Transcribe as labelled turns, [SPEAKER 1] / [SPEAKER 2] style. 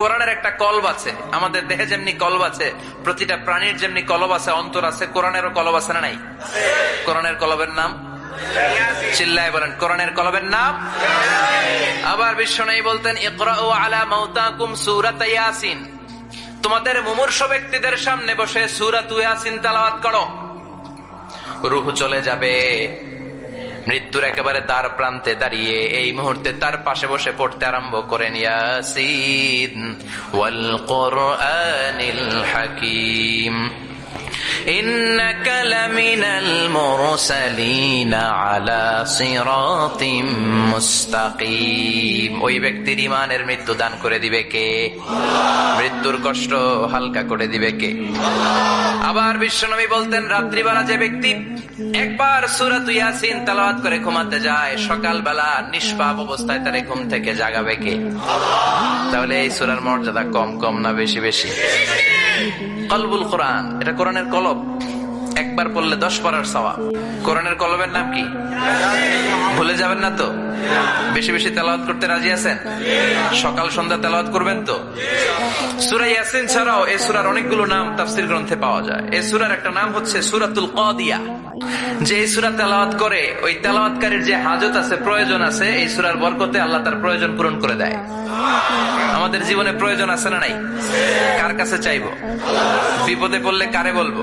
[SPEAKER 1] কোরআনের একটা কলব আছে, আমাদের দেহে যেমনি কলব আছে, প্রতিটা প্রাণীর যেমনি কলব আছে, অন্তর আছে, কোরআনেরও কলব আছে না নাই? কোরআনের কলবের নাম চিল্লায় বলেন, কোরআনের কলবের নাম। আবার বিশ্বনবী বলতেন, ইকরাউ আলা মাউতাকুম সূরাত ইয়াসিন, তোমাদের মুমূর্ষ ব্যক্তিদের সামনে বসে সূরাত ইয়াসিন তেলাওয়াত করো। রূহ চলে যাবে, মৃত্যুর একেবারে দ্বার প্রান্তে দাঁড়িয়ে এই মুহূর্তে তার পাশে বসে পড়তে আরম্ভ করেন, ইয়াসিন ওয়াল কুরআনিল হাকীম ইন্নাকা লামিনাল মুরসালিনা আলা সিরাতিম মুস্তাকিম। ওই ব্যক্তির ঈমানের মৃত্যু দান করে দিবে কে? মৃত্যুর কষ্ট হালকা করে দিবে কে? আবার বিশ্বনবী বলতেন, রাত্রিবেলা যে ব্যক্তি একবার সূরাত ইয়াসিন তেলাওয়াত করে ঘুমাতে যায়, সকালবেলা নিষ্পাপ অবস্থায় তারে ঘুম থেকে জাগাবে কে? তাহলে এই সূরার মর্যাদা কম কম না বেশি বেশি? কলবুল কোরআন, এটা কোরআনের কলব, একবার পড়লে 10 পারার সওয়াব। কোরআনের কলবের নাম কি? ভুলে যাবেন না তো? বেশি বেশি তেলাওয়াত করতে রাজি আছেন? সকাল সন্ধ্যা তেলাওয়াত করবেন তো? সূরা ইয়াসিন ছাড়াও এই সূরার অনেকগুলো নাম তাফসীর গ্রন্থে পাওয়া যায়। এই সূরার একটা নাম হচ্ছে সূরাতুল কাদিয়া। যে এই সূরা তেলাওয়াত করে, ওই তেলাওয়াতকারীর যে হাজত আছে, প্রয়োজন আছে, এই সূরার বরকতে আল্লাহ তার প্রয়োজন পূরণ করে দেয়। আমাদের জীবনে প্রয়োজন আছে না নাই? কার কাছে চাইবো? বিপদে পড়লে কারে বলবো?